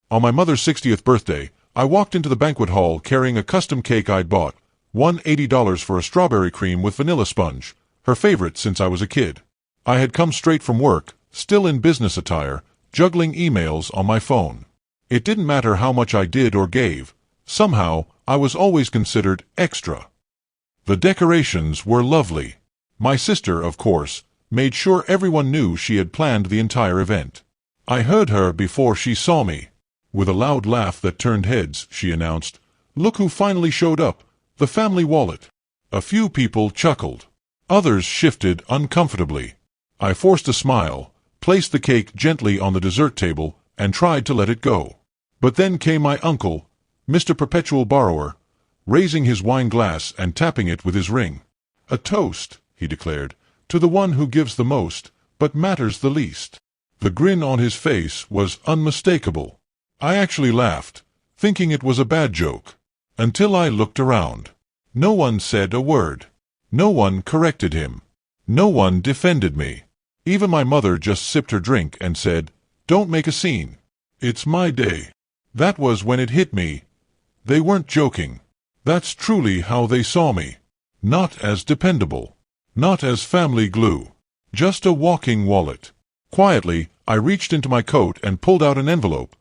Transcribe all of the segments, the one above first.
On my mother's 60th birthday, I walked into the banquet hall carrying a custom cake I'd bought, $180 for a strawberry cream with vanilla sponge, her favorite since I was a kid. I had come straight from work, still in business attire, juggling emails on my phone. It didn't matter how much I did or gave. Somehow, I was always considered extra. The decorations were lovely. My sister, of course, made sure everyone knew she had planned the entire event. I heard her before she saw me. With a loud laugh that turned heads, she announced, "Look who finally showed up, the family wallet." A few people chuckled. Others shifted uncomfortably. I forced a smile, placed the cake gently on the dessert table, and tried to let it go. But then came my uncle, Mr. Perpetual Borrower, raising his wine glass and tapping it with his ring. "A toast," he declared, "to the one who gives the most, but matters the least." The grin on his face was unmistakable. I actually laughed, thinking it was a bad joke, until I looked around. No one said a word. No one corrected him. No one defended me. Even my mother just sipped her drink and said, "Don't make a scene. It's my day." That was when it hit me. They weren't joking. That's truly how they saw me. Not as dependable. Not as family glue. Just a walking wallet. Quietly, I reached into my coat and pulled out an envelope,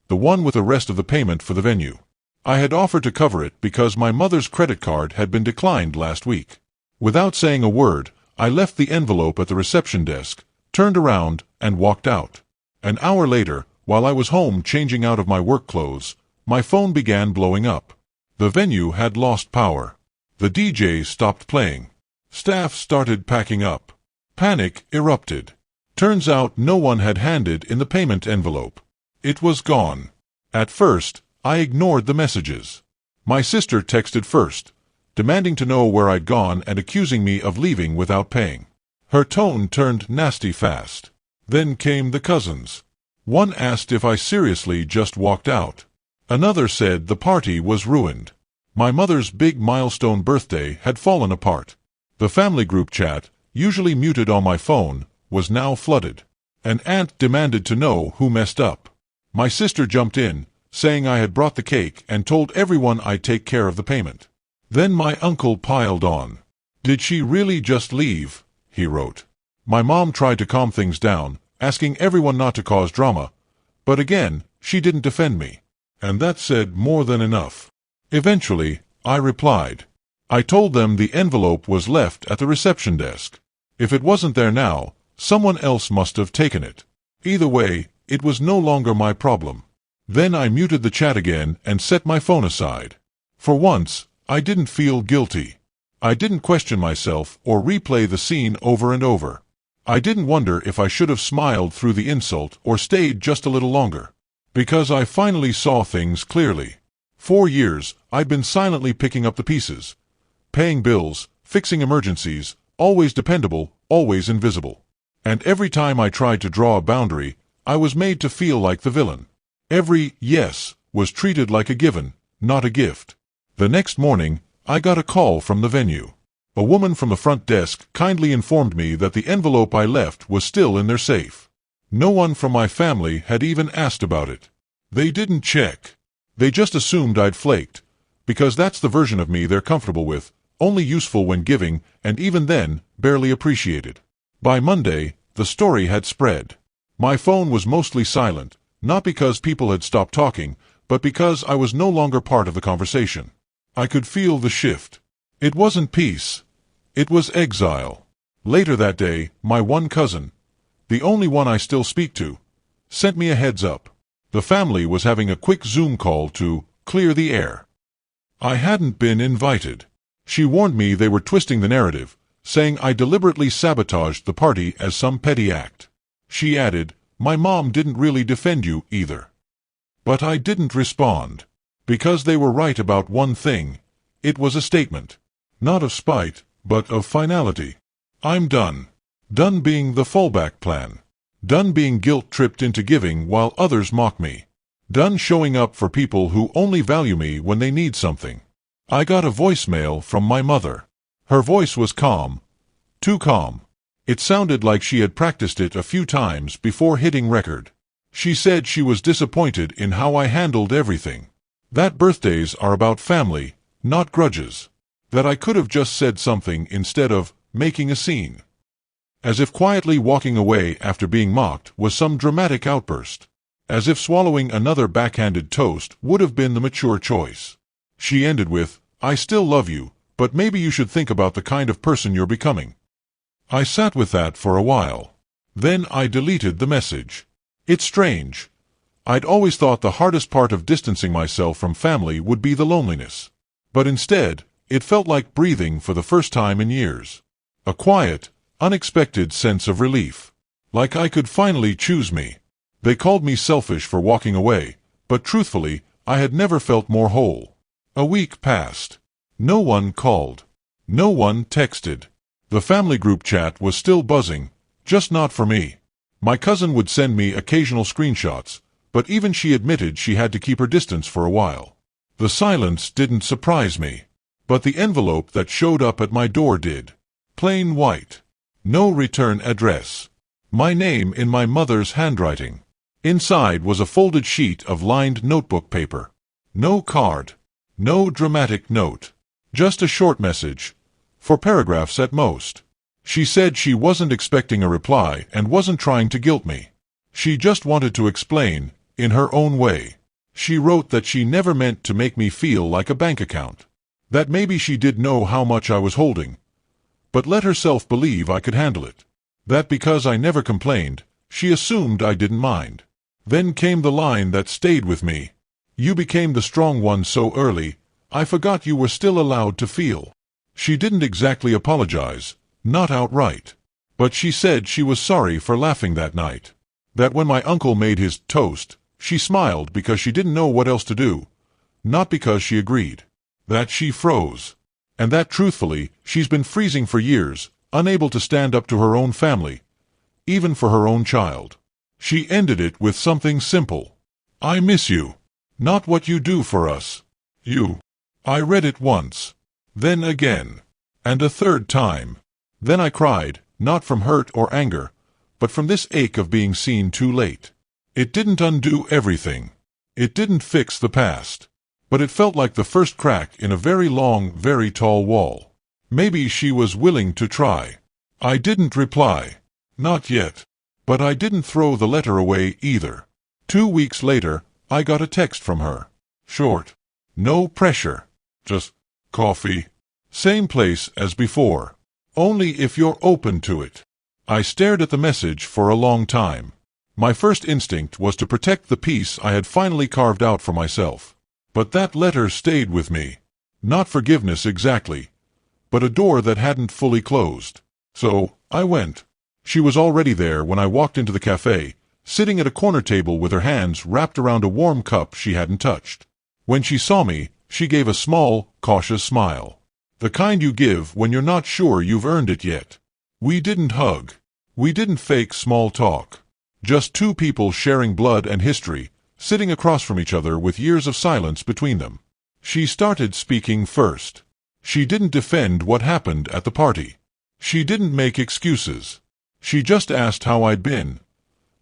the one with the rest of the payment for the venue. I had offered to cover it because my mother's credit card had been declined last week. Without saying a word, I left the envelope at the reception desk, turned around, and walked out. An hour later, while I was home changing out of my work clothes, my phone began blowing up. The venue had lost power. The DJ stopped playing. Staff started packing up. Panic erupted. Turns out no one had handed in the payment envelope. It was gone. At first, I ignored the messages. My sister texted first, demanding to know where I'd gone and accusing me of leaving without paying. Her tone turned nasty fast. Then came the cousins. One asked if I seriously just walked out. Another said the party was ruined. My mother's big milestone birthday had fallen apart. The family group chat, usually muted on my phone, was now flooded. An aunt demanded to know who messed up. My sister jumped in, saying I had brought the cake and told everyone I'd take care of the payment. Then my uncle piled on. "Did she really just leave?" he wrote. My mom tried to calm things down, asking everyone not to cause drama, but again, she didn't defend me. And that said more than enough. Eventually, I replied. I told them the envelope was left at the reception desk. If it wasn't there now, someone else must have taken it. Either way, it was no longer my problem. Then I muted the chat again and set my phone aside. For once, I didn't feel guilty. I didn't question myself or replay the scene over and over. I didn't wonder if I should have smiled through the insult or stayed just a little longer. Because I finally saw things clearly. 4 years, I'd been silently picking up the pieces. Paying bills, fixing emergencies, always dependable, always invisible. And every time I tried to draw a boundary, I was made to feel like the villain. Every yes was treated like a given, not a gift. The next morning, I got a call from the venue. A woman from the front desk kindly informed me that the envelope I left was still in their safe. No one from my family had even asked about it. They didn't check. They just assumed I'd flaked, because that's the version of me they're comfortable with, only useful when giving, and even then, barely appreciated. By Monday, the story had spread. My phone was mostly silent, not because people had stopped talking, but because I was no longer part of the conversation. I could feel the shift. It wasn't peace. It was exile. Later that day, my one cousin, the only one I still speak to, sent me a heads up. The family was having a quick Zoom call to clear the air. I hadn't been invited. She warned me they were twisting the narrative, saying I deliberately sabotaged the party as some petty act. She added, "My mom didn't really defend you either." But I didn't respond. Because they were right about one thing. It was a statement. Not of spite, but of finality. I'm done. Done being the fallback plan. Done being guilt-tripped into giving while others mock me. Done showing up for people who only value me when they need something. I got a voicemail from my mother. Her voice was calm. Too calm. It sounded like she had practiced it a few times before hitting record. She said she was disappointed in how I handled everything. That birthdays are about family, not grudges. That I could have just said something instead of making a scene. As if quietly walking away after being mocked was some dramatic outburst. As if swallowing another backhanded toast would have been the mature choice. She ended with, "I still love you, but maybe you should think about the kind of person you're becoming." I sat with that for a while. Then I deleted the message. It's strange. I'd always thought the hardest part of distancing myself from family would be the loneliness. But instead, it felt like breathing for the first time in years. A quiet, unexpected sense of relief. Like I could finally choose me. They called me selfish for walking away, but truthfully, I had never felt more whole. A week passed. No one called. No one texted. The family group chat was still buzzing, just not for me. My cousin would send me occasional screenshots, but even she admitted she had to keep her distance for a while. The silence didn't surprise me. But the envelope that showed up at my door did. Plain white. No return address. My name in my mother's handwriting. Inside was a folded sheet of lined notebook paper. No card. No dramatic note. Just a short message. 4 paragraphs at most. She said she wasn't expecting a reply and wasn't trying to guilt me. She just wanted to explain, in her own way. She wrote that she never meant to make me feel like a bank account. That maybe she did know how much I was holding, but let herself believe I could handle it. That because I never complained, she assumed I didn't mind. Then came the line that stayed with me. "You became the strong one so early, I forgot you were still allowed to feel." She didn't exactly apologize, not outright. But she said she was sorry for laughing that night. That when my uncle made his toast, she smiled because she didn't know what else to do, not because she agreed. That she froze. And that truthfully, she's been freezing for years, unable to stand up to her own family, even for her own child. She ended it with something simple. "I miss you. Not what you do for us. You." I read it once. Then again. And a third time. Then I cried, not from hurt or anger, but from this ache of being seen too late. It didn't undo everything. It didn't fix the past. But it felt like the first crack in a very long, very tall wall. Maybe she was willing to try. I didn't reply. Not yet. But I didn't throw the letter away either. 2 weeks later, I got a text from her. Short. No pressure. Just coffee. Same place as before. Only if you're open to it. I stared at the message for a long time. My first instinct was to protect the peace I had finally carved out for myself. But that letter stayed with me. Not forgiveness exactly, but a door that hadn't fully closed. So, I went. She was already there when I walked into the cafe, sitting at a corner table with her hands wrapped around a warm cup she hadn't touched. When she saw me, she gave a small, cautious smile. The kind you give when you're not sure you've earned it yet. We didn't hug. We didn't fake small talk. Just 2 people sharing blood and history, sitting across from each other with years of silence between them. She started speaking first. She didn't defend what happened at the party. She didn't make excuses. She just asked how I'd been.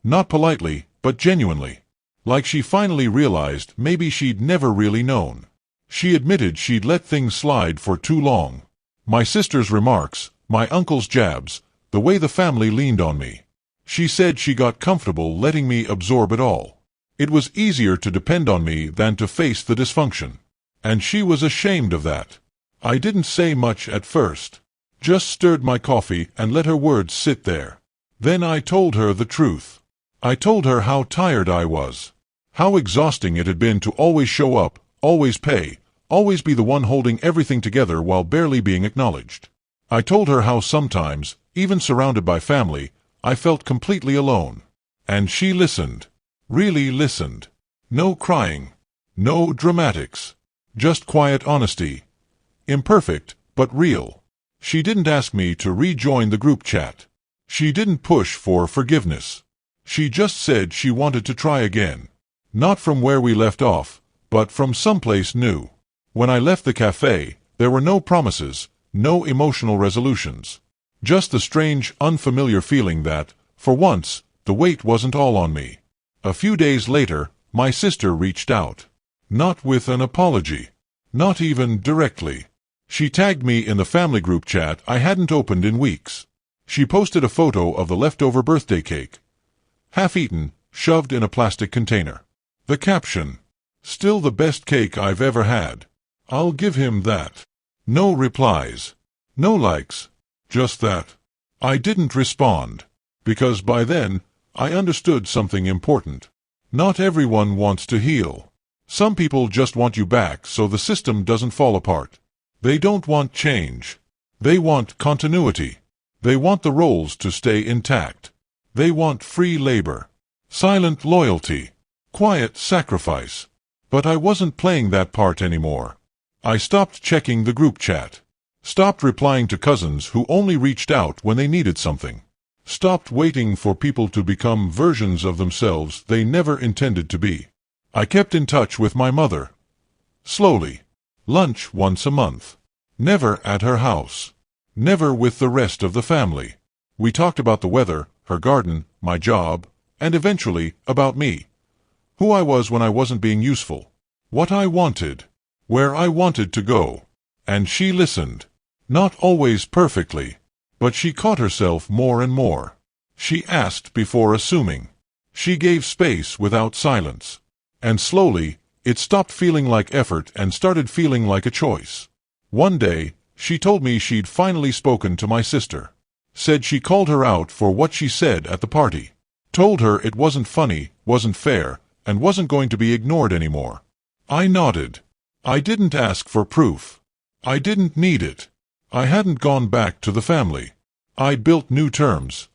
Not politely, but genuinely. Like she finally realized maybe she'd never really known. She admitted she'd let things slide for too long. My sister's remarks, my uncle's jabs, the way the family leaned on me. She said she got comfortable letting me absorb it all. It was easier to depend on me than to face the dysfunction. And she was ashamed of that. I didn't say much at first. Just stirred my coffee and let her words sit there. Then I told her the truth. I told her how tired I was. How exhausting it had been to always show up, always pay, always be the one holding everything together while barely being acknowledged. I told her how sometimes, even surrounded by family, I felt completely alone. And she listened. Really listened. No crying. No dramatics. Just quiet honesty. Imperfect, but real. She didn't ask me to rejoin the group chat. She didn't push for forgiveness. She just said she wanted to try again. Not from where we left off, but from someplace new. When I left the cafe, there were no promises, no emotional resolutions. Just the strange, unfamiliar feeling that, for once, the weight wasn't all on me. A few days later, my sister reached out. Not with an apology. Not even directly. She tagged me in the family group chat I hadn't opened in weeks. She posted a photo of the leftover birthday cake. Half-eaten, shoved in a plastic container. The caption, "Still the best cake I've ever had. I'll give him that." No replies. No likes. Just that. I didn't respond. Because by then, I understood something important. Not everyone wants to heal. Some people just want you back so the system doesn't fall apart. They don't want change. They want continuity. They want the roles to stay intact. They want free labor. Silent loyalty. Quiet sacrifice. But I wasn't playing that part anymore. I stopped checking the group chat. Stopped replying to cousins who only reached out when they needed something. Stopped waiting for people to become versions of themselves they never intended to be. I kept in touch with my mother. Slowly. Lunch once a month. Never at her house. Never with the rest of the family. We talked about the weather, her garden, my job, and eventually about me. Who I was when I wasn't being useful. What I wanted. Where I wanted to go. And she listened. Not always perfectly. But she caught herself more and more. She asked before assuming. She gave space without silence. And slowly, it stopped feeling like effort and started feeling like a choice. One day, she told me she'd finally spoken to my sister. Said she called her out for what she said at the party. Told her it wasn't funny, wasn't fair, and wasn't going to be ignored anymore. I nodded. I didn't ask for proof. I didn't need it. I hadn't gone back to the family. I built new terms.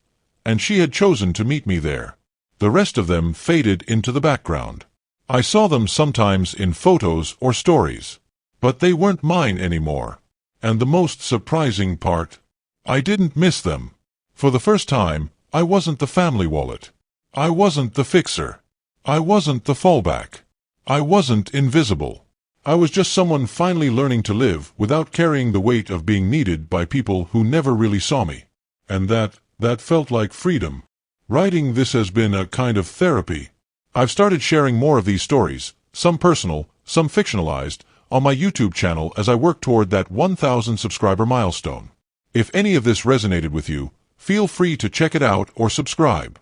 And she had chosen to meet me there. The rest of them faded into the background. I saw them sometimes in photos or stories. But they weren't mine anymore. And the most surprising part, I didn't miss them. For the first time, I wasn't the family wallet. I wasn't the fixer. I wasn't the fallback. I wasn't invisible. I was just someone finally learning to live without carrying the weight of being needed by people who never really saw me. And that felt like freedom. Writing this has been a kind of therapy. I've started sharing more of these stories, some personal, some fictionalized, on my YouTube channel as I work toward that 1,000 subscriber milestone. If any of this resonated with you, feel free to check it out or subscribe.